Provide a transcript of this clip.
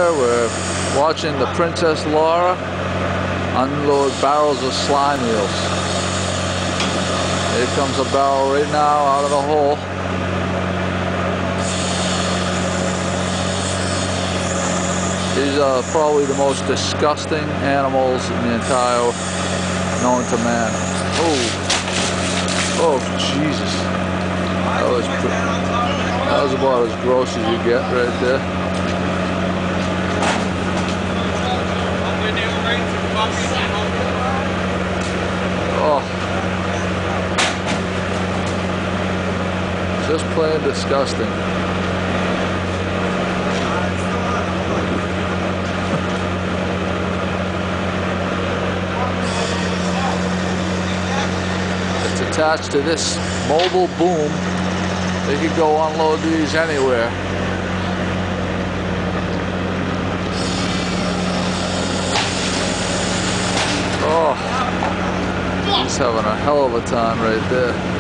Pier. We're watching the Princess Laura unload barrels of slime eels. Here comes a barrel right now out of the hole. These are probably the most disgusting animals in the entire known to man. Oh Jesus. That was about as gross as you get right there. Oh. Just plain disgusting. It's attached to this mobile boom. They could go unload these anywhere. Oh, he's having a hell of a time right there.